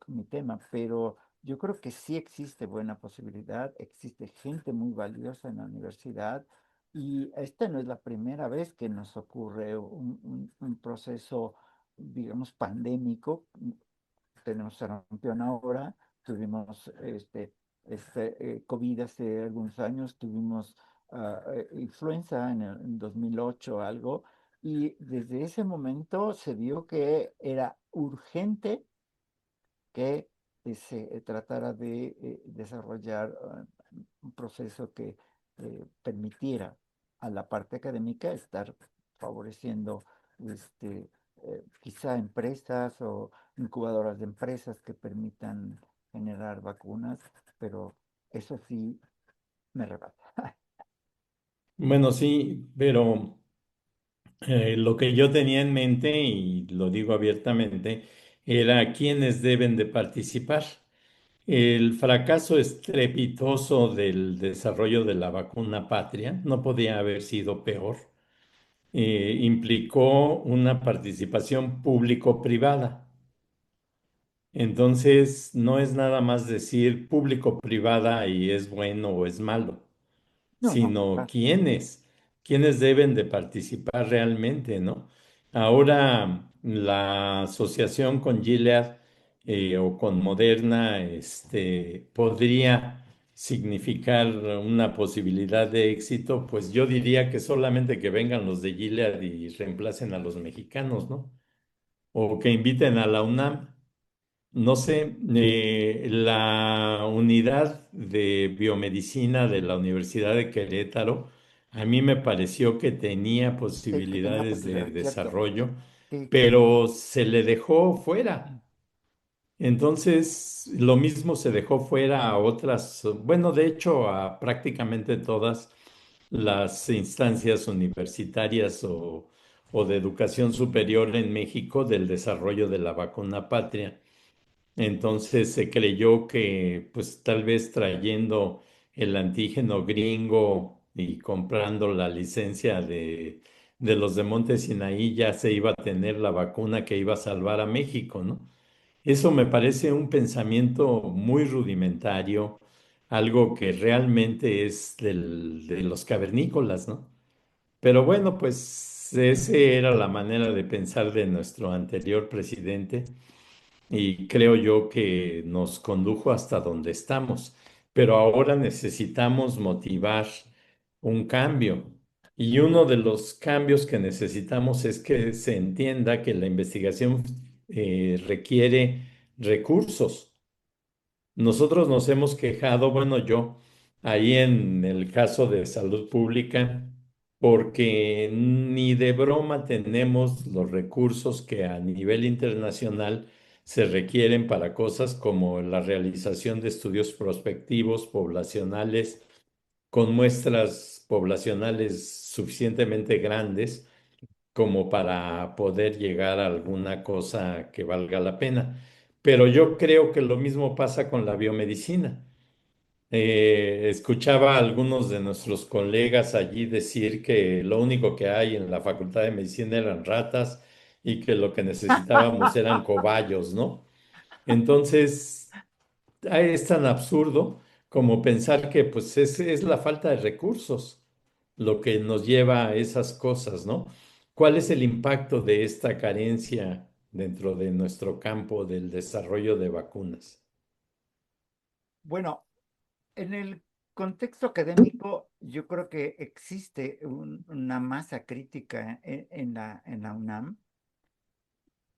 mi tema, pero yo creo que sí existe buena posibilidad, existe gente muy valiosa en la universidad y esta no es la primera vez que nos ocurre un proceso, digamos, pandémico. Tenemos sarampión ahora, tuvimos COVID hace algunos años, tuvimos influenza en 2008 algo, y desde ese momento se vio que era urgente que se tratara de desarrollar un proceso que permitiera a la parte académica estar favoreciendo quizá empresas o incubadoras de empresas que permitan generar vacunas, pero eso sí me rebata. Bueno, sí, pero lo que yo tenía en mente, y lo digo abiertamente, era quiénes deben de participar. El fracaso estrepitoso del desarrollo de la vacuna patria no podía haber sido peor. Implicó una participación público-privada. Entonces, no es nada más decir público-privada y es bueno o es malo, No, no, sino claro. quiénes deben de participar realmente, ¿no? Ahora la asociación con Gilead o con Moderna podría significar una posibilidad de éxito, pues yo diría que solamente que vengan los de Gilead y reemplacen a los mexicanos, ¿no? O que inviten a la UNAM. No sé, la unidad de biomedicina de la Universidad de Querétaro, a mí me pareció que tenía Sí, que tenía posibilidades de posibilidad, cierto. desarrollo, Sí, pero se le dejó fuera. Entonces, lo mismo se dejó fuera a otras, bueno, de hecho, a prácticamente todas las instancias universitarias o de educación superior en México del desarrollo de la vacuna patria. Entonces se creyó que pues tal vez trayendo el antígeno gringo y comprando la licencia de los de Monte Sinaí ya se iba a tener la vacuna que iba a salvar a México, ¿no? Eso me parece un pensamiento muy rudimentario, algo que realmente es de los cavernícolas, ¿no? Pero bueno, pues esa era la manera de pensar de nuestro anterior presidente y creo yo que nos condujo hasta donde estamos. Pero ahora necesitamos motivar un cambio. Y uno de los cambios que necesitamos es que se entienda que la investigación requiere recursos. Nosotros nos hemos quejado, bueno, yo, ahí en el caso de salud pública, porque ni de broma tenemos los recursos que a nivel internacional se requieren para cosas como la realización de estudios prospectivos poblacionales con muestras poblacionales suficientemente grandes como para poder llegar a alguna cosa que valga la pena. Pero yo creo que lo mismo pasa con la biomedicina. Escuchaba a algunos de nuestros colegas allí decir que lo único que hay en la Facultad de Medicina eran ratas y que lo que necesitábamos eran cobayos, ¿no? Entonces, es tan absurdo como pensar que pues es la falta de recursos lo que nos lleva a esas cosas, ¿no? ¿Cuál es el impacto de esta carencia dentro de nuestro campo del desarrollo de vacunas? Bueno, en el contexto académico, yo creo que existe una masa crítica en la UNAM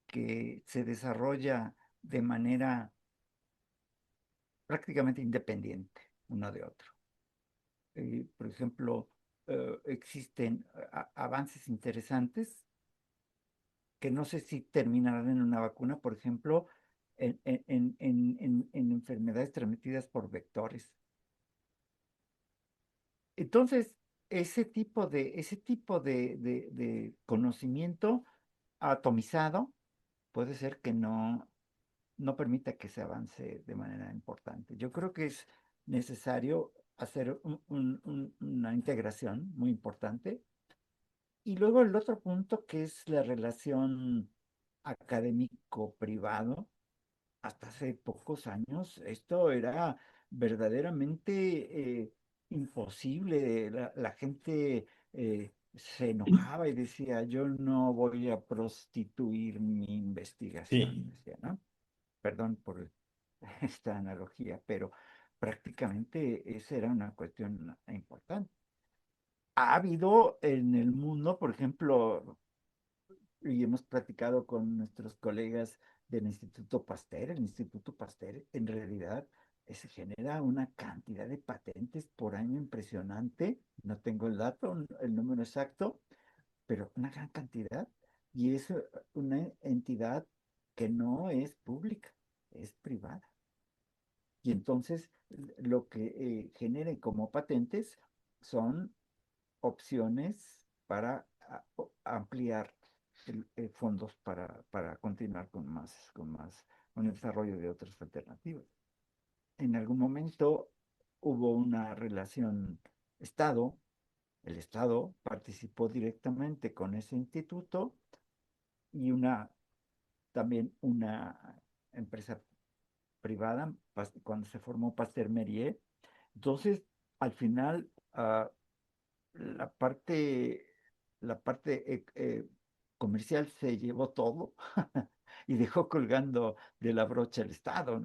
que se desarrolla de manera prácticamente independiente uno de otro. Por ejemplo, existen avances interesantes que no sé si terminarán en una vacuna, por ejemplo, en enfermedades transmitidas por vectores. Entonces, ese tipo de conocimiento atomizado puede ser que no permita que se avance de manera importante. Yo creo que es necesario hacer una integración muy importante. Y luego el otro punto que es la relación académico-privado. Hasta hace pocos años esto era verdaderamente imposible. La gente se enojaba y decía, yo no voy a prostituir mi investigación, Sí, decía, ¿no? Perdón por esta analogía, pero prácticamente esa era una cuestión importante. Ha habido en el mundo, por ejemplo, y hemos platicado con nuestros colegas del Instituto Pasteur. El Instituto Pasteur en realidad se genera una cantidad de patentes por año impresionante. No tengo el dato, el número exacto, pero una gran cantidad. Y es una entidad que no es pública, es privada. Y entonces lo que generen como patentes son opciones para ampliar fondos para continuar con el desarrollo de otras alternativas. En algún momento hubo una relación Estado, el Estado participó directamente con ese instituto y también una empresa privada, cuando se formó Pasteur Merier. Entonces, al final, la parte, la parte comercial se llevó todo y dejó colgando de la brocha el Estado.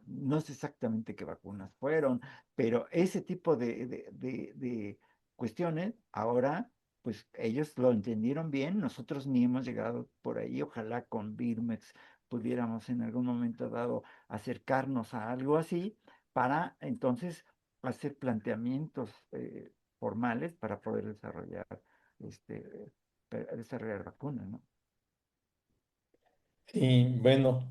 No sé exactamente qué vacunas fueron, pero ese tipo de cuestiones ahora, pues ellos lo entendieron bien, nosotros ni hemos llegado por ahí, ojalá con Birmex pudiéramos en algún momento dado acercarnos a algo así para entonces hacer planteamientos formales para poder este, desarrollar vacunas, ¿no? sí, bueno,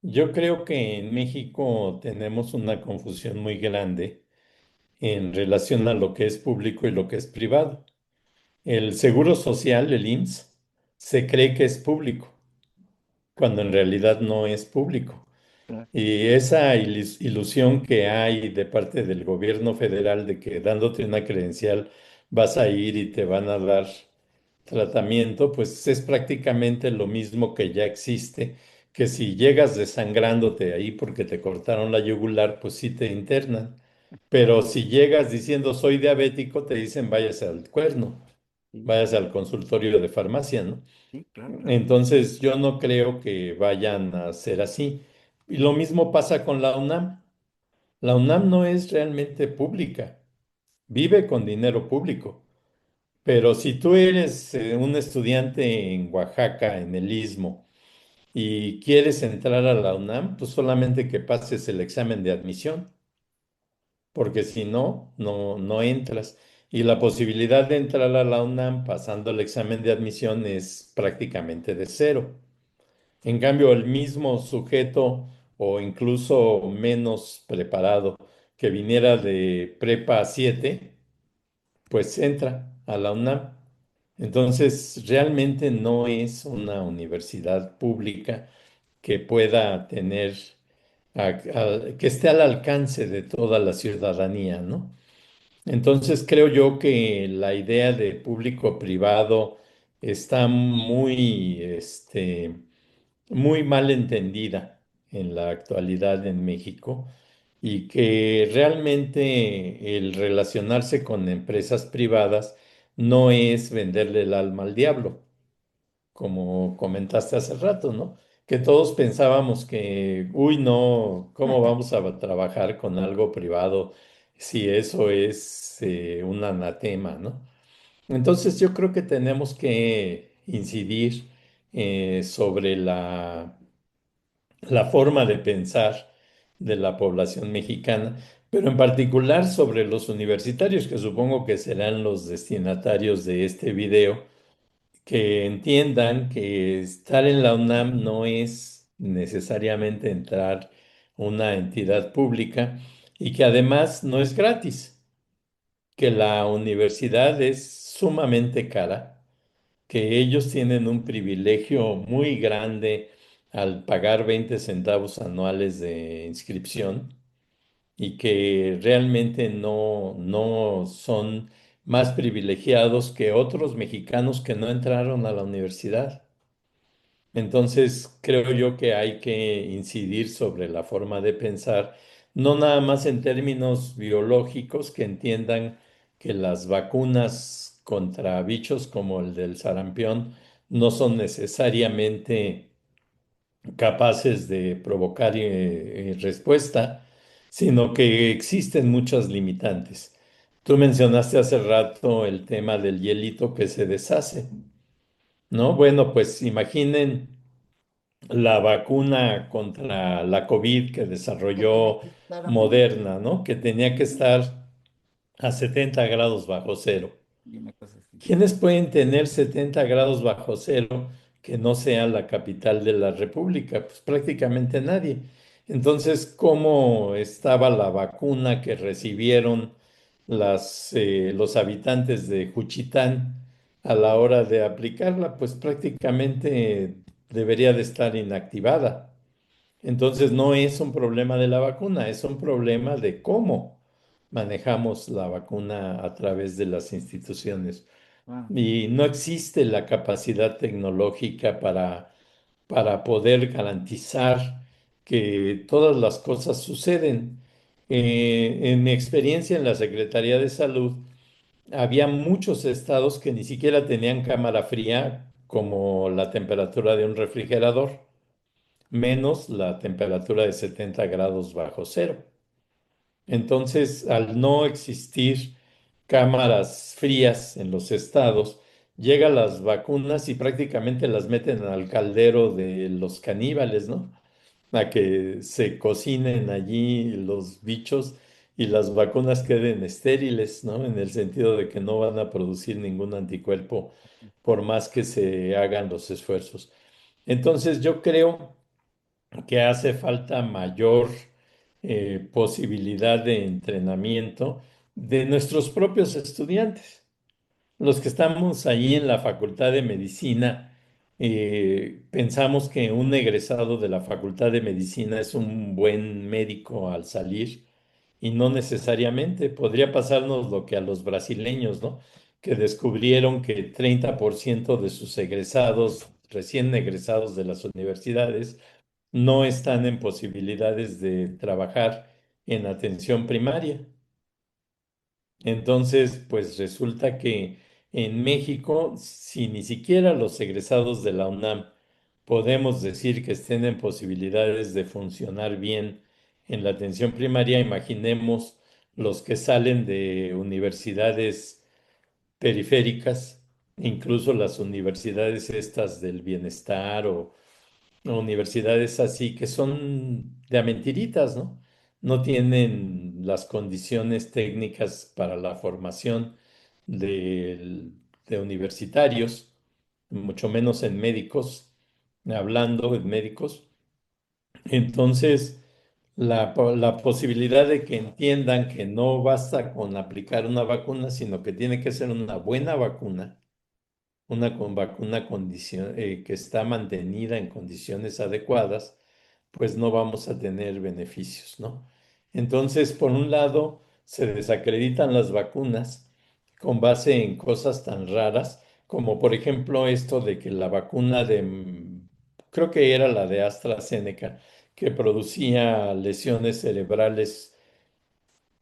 yo creo que en México tenemos una confusión muy grande en relación a lo que es público y lo que es privado. El Seguro Social, el IMSS, se cree que es público, cuando en realidad no es público. Claro. Y esa ilusión que hay de parte del gobierno federal de que dándote una credencial vas a ir y te van a dar tratamiento, pues es prácticamente lo mismo que ya existe, que si llegas desangrándote ahí porque te cortaron la yugular, pues sí te internan. Pero si llegas diciendo soy diabético, te dicen váyase al cuerno, Sí, váyase al consultorio de farmacia, ¿no? sí, claro, claro. Entonces, yo no creo que vayan a ser así. Y lo mismo pasa con la UNAM. La UNAM no es realmente pública, vive con dinero público. Pero si tú eres un estudiante en Oaxaca, en el Istmo, y quieres entrar a la UNAM, pues solamente que pases el examen de admisión, porque si no, no entras. Y la posibilidad de entrar a la UNAM pasando el examen de admisión es prácticamente de cero. En cambio, el mismo sujeto o incluso menos preparado que viniera de prepa 7 pues entra a la UNAM. Entonces, realmente no es una universidad pública que pueda tener, que esté al alcance de toda la ciudadanía, ¿no? Entonces, creo yo que la idea de público-privado está muy mal entendida en la actualidad en México y que realmente el relacionarse con empresas privadas no es venderle el alma al diablo, como comentaste hace rato, ¿no? Que todos pensábamos que, uy, no, ¿cómo vamos a trabajar con algo privado si eso es un anatema, ¿no? Entonces yo creo que tenemos que incidir sobre la forma de pensar de la población mexicana, pero en particular sobre los universitarios, que supongo que serán los destinatarios de este video, que entiendan que estar en la UNAM no es necesariamente entrar a una entidad pública y que además no es gratis, que la universidad es sumamente cara, que ellos tienen un privilegio muy grande al pagar 20 centavos anuales de inscripción y que realmente no son más privilegiados que otros mexicanos que no entraron a la universidad. Entonces, creo yo que hay que incidir sobre la forma de pensar, no nada más en términos biológicos, que entiendan que las vacunas contra bichos como el del sarampión no son necesariamente capaces de provocar respuesta, sino que existen muchas limitantes. Tú mencionaste hace rato el tema del hielito que se deshace, ¿no? Bueno, pues imaginen la vacuna contra la COVID que Que tenía desarrolló que estar a menos Moderna, ¿no? Que tenía que estar a 70 grados bajo cero. y una cosa así. ¿Quiénes pueden tener 70 grados bajo cero que no sea la capital de la República? Pues prácticamente nadie. Entonces, ¿cómo estaba la vacuna que recibieron los habitantes de Juchitán a la hora de aplicarla? Pues prácticamente debería de estar inactivada. Entonces, no es un problema de la vacuna, es un problema de cómo manejamos la vacuna a través de las instituciones. Ah, Y no existe la capacidad tecnológica para poder garantizar que todas las cosas suceden. En mi experiencia en la Secretaría de Salud, había muchos estados que ni siquiera tenían cámara fría como la temperatura de un refrigerador, menos la temperatura de 70 grados bajo cero. Entonces, al no existir cámaras frías en los estados, llegan las vacunas y prácticamente las meten al caldero de los caníbales, ¿no? A que se cocinen allí los bichos y las vacunas queden estériles, ¿no? En el sentido de que no van a producir ningún anticuerpo por más que se hagan los esfuerzos. Entonces, yo creo que hace falta mayor posibilidad de entrenamiento de nuestros propios estudiantes. Los que estamos ahí en la Facultad de Medicina, pensamos que un egresado de la Facultad de Medicina es un buen médico al salir y no necesariamente. Podría pasarnos lo que a los brasileños, ¿no? Que descubrieron que 30% de sus egresados, recién egresados de las universidades, no están en posibilidades de trabajar en atención primaria. Entonces, pues resulta que en México, si ni siquiera los egresados de la UNAM podemos decir que estén en posibilidades de funcionar bien en la atención primaria, imaginemos los que salen de universidades periféricas, incluso las universidades estas del bienestar o universidades así que son de a mentiritas, ¿no? No tienen las condiciones técnicas para la formación de universitarios, mucho menos en médicos, hablando de médicos. Entonces, la posibilidad de que entiendan que no basta con aplicar una vacuna, sino que tiene que ser una buena vacuna, vacuna que está mantenida en condiciones adecuadas, pues no vamos a tener beneficios, ¿no? Entonces, por un lado, se desacreditan las vacunas con base en cosas tan raras como, por ejemplo, esto de que la vacuna creo que era la de AstraZeneca, que producía lesiones cerebrales,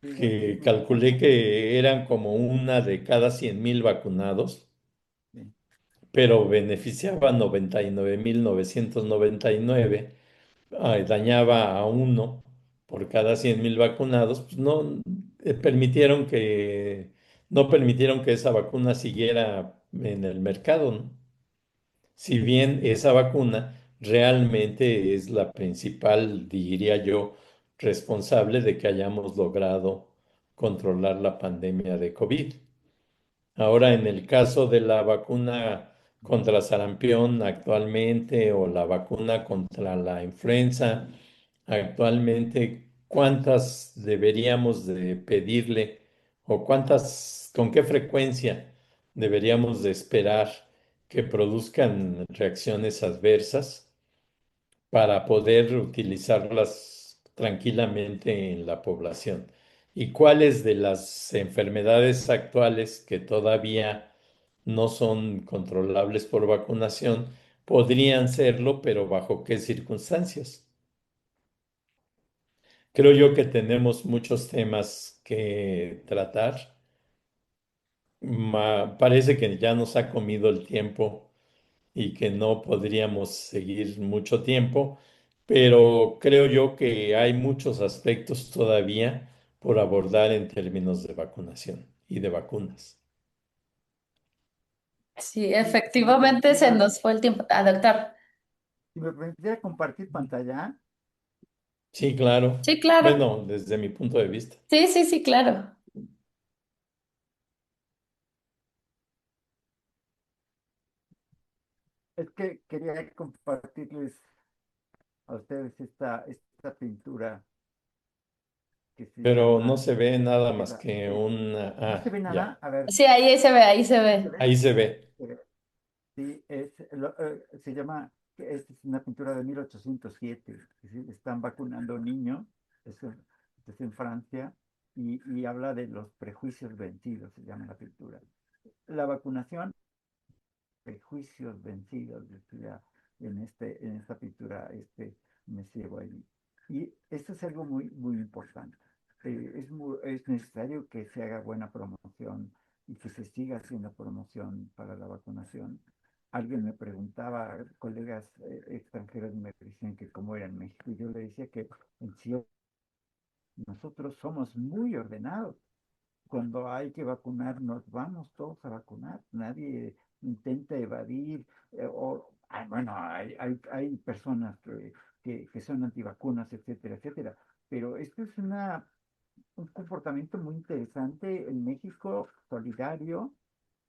Sí, que autismo calculé cerebral. que eran como una de cada 100,000 vacunados, Sí, pero beneficiaba a 99,999, dañaba a uno por cada 100,000 vacunados. Pues no no permitieron que esa vacuna siguiera en el mercado, ¿no? Si bien esa vacuna realmente es la principal, diría yo, responsable de que hayamos logrado controlar la pandemia de COVID. Ahora, en el caso de la vacuna contra sarampión actualmente o la vacuna contra la influenza actualmente, ¿cuántas deberíamos de pedirle o con qué frecuencia deberíamos de esperar que produzcan reacciones adversas para poder utilizarlas tranquilamente en la población? ¿Y cuáles de las enfermedades actuales que todavía no son controlables por vacunación podrían serlo, pero bajo qué circunstancias? Creo yo que tenemos muchos temas que tratar. Parece que ya nos ha comido el tiempo y que no podríamos seguir mucho tiempo, pero creo yo que hay muchos aspectos todavía por abordar en términos de vacunación y de vacunas. Sí, sí, si me efectivamente se permitiera, nos fue el tiempo. Ah, doctor. si me permitiera compartir pantalla, Sí, claro. Sí, claro. Bueno, desde mi punto de vista. Sí, sí, sí, claro. es que quería compartirles a ustedes esta pintura que se Pero no llama se ve nada más Eva. que una... ¿No se Ah, ve nada? ya. A ver, Sí, ahí se ve, ahí se ¿se ve. ve? Ahí se ve. Eh, Sí, se llama, esta es una pintura de 1807, que sí, están vacunando niños, es, en es en Francia, y habla de los prejuicios vencidos, se llama la pintura. La vacunación, prejuicios vencidos, decía en esta pintura Monsieur Wiley. Y esto es algo muy, muy importante. Es necesario que se haga buena promoción y que se siga haciendo promoción para la vacunación. Alguien me preguntaba, colegas extranjeros me decían que cómo era en México, y yo le decía que en sí nosotros somos muy ordenados. Cuando hay que vacunar, nos vamos todos a vacunar. Nadie intenta evadir. Bueno, hay personas que son antivacunas, etcétera, etcétera. Pero esto es un comportamiento muy interesante en México, solidario,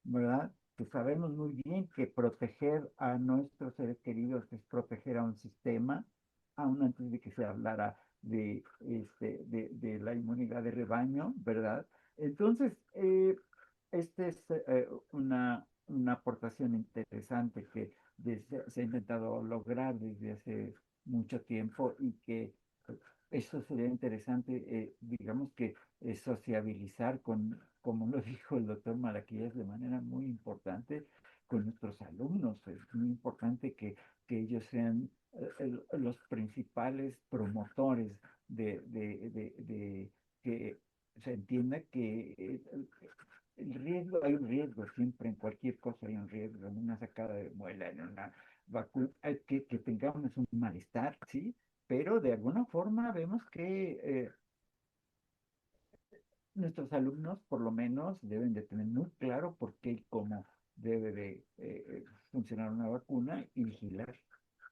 ¿verdad? Que sabemos muy bien que proteger a nuestros seres queridos es proteger a un sistema, aún antes de que se hablara de la inmunidad de rebaño, ¿verdad? Entonces, esta es una aportación interesante que se ha intentado lograr desde hace mucho tiempo y que eso sería interesante, digamos que sociabilizar como lo dijo el doctor Malaquías, de manera muy importante con nuestros alumnos. Es muy importante que ellos sean los principales promotores de que se entienda que el riesgo, hay un riesgo siempre en cualquier cosa, hay un riesgo en una sacada de muela, en una vacuna, que tengamos un malestar, ¿sí? Pero de alguna forma vemos que nuestros alumnos por lo menos deben de tener muy claro por qué y cómo debe de funcionar una vacuna y vigilar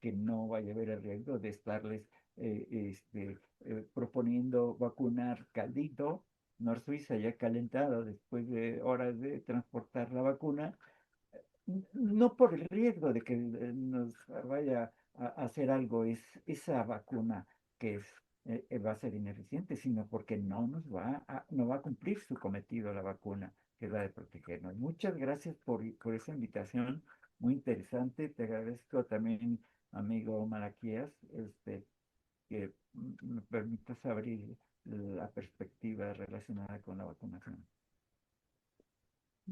que no vaya a haber el riesgo de estarles proponiendo vacunar caldito, Nor Suiza ya calentado después de horas de transportar la vacuna, no por el riesgo de que nos vaya a hacer algo, es esa vacuna que va a ser ineficiente, sino porque no va a cumplir su cometido la vacuna, que es la de protegernos. Muchas gracias por esa invitación, muy interesante. Te agradezco también, amigo Malaquías, que me permitas abrir la perspectiva relacionada con la vacunación.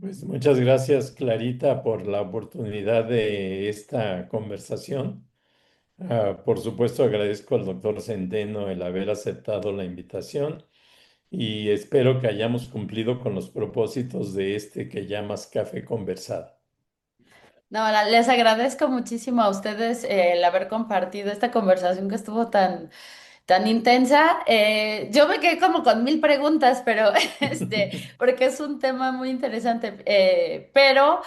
Pues muchas gracias, Clarita, por la oportunidad de esta conversación. Por supuesto, agradezco al doctor Centeno el haber aceptado la invitación y espero que hayamos cumplido con los propósitos de este que llamas Café Conversado. No, les agradezco muchísimo a ustedes el haber compartido esta conversación que estuvo tan intensa. Yo me quedé como con mil preguntas, pero porque es un tema muy interesante. Pero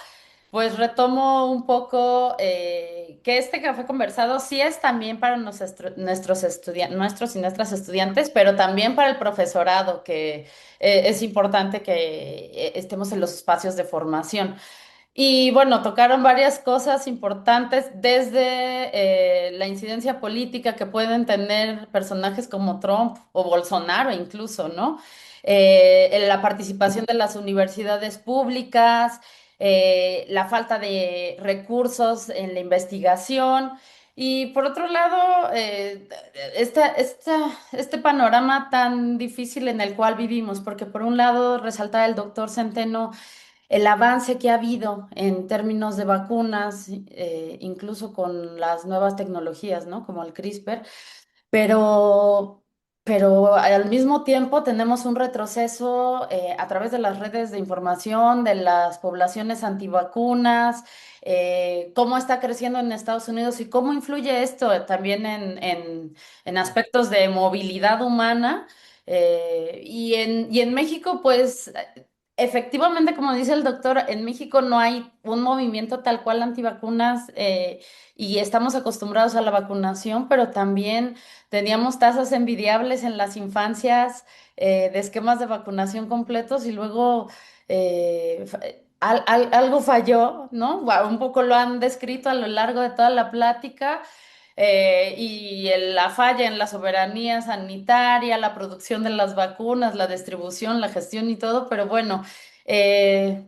pues retomo un poco que este café conversado sí es también para nuestros y nuestras estudiantes, pero también para el profesorado, que es importante que estemos en los espacios de formación. Y bueno, tocaron varias cosas importantes, desde la incidencia política que pueden tener personajes como Trump o Bolsonaro incluso, ¿no? En la participación de las universidades públicas, la falta de recursos en la investigación. Y por otro lado, este panorama tan difícil en el cual vivimos, porque por un lado resalta el doctor Centeno el avance que ha habido en términos de vacunas, incluso con las nuevas tecnologías, ¿no? Como el CRISPR, pero, pero al mismo tiempo tenemos un retroceso a través de las redes de información, de las poblaciones antivacunas, cómo está creciendo en Estados Unidos y cómo influye esto también en aspectos de movilidad humana. Y en México, pues efectivamente, como dice el doctor, en México no hay un movimiento tal cual antivacunas, y estamos acostumbrados a la vacunación, pero también teníamos tasas envidiables en las infancias, de esquemas de vacunación completos, y luego algo falló, ¿no? Un poco lo han descrito a lo largo de toda la plática. La falla en la soberanía sanitaria, la producción de las vacunas, la distribución, la gestión y todo, pero bueno, eh,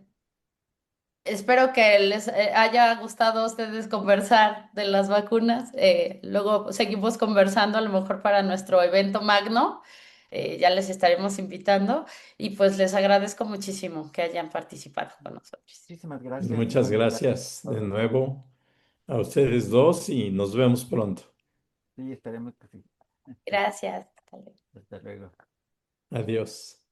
espero que les haya gustado a ustedes conversar de las vacunas. Luego seguimos conversando, a lo mejor para nuestro evento magno. Ya les estaremos invitando y pues les agradezco muchísimo que hayan participado con nosotros. Muchísimas gracias, Muchas muchísimas gracias gracias a de todos. nuevo a ustedes dos y nos vemos pronto. Sí, esperemos que sí. Gracias. Hasta luego. Hasta luego. Adiós.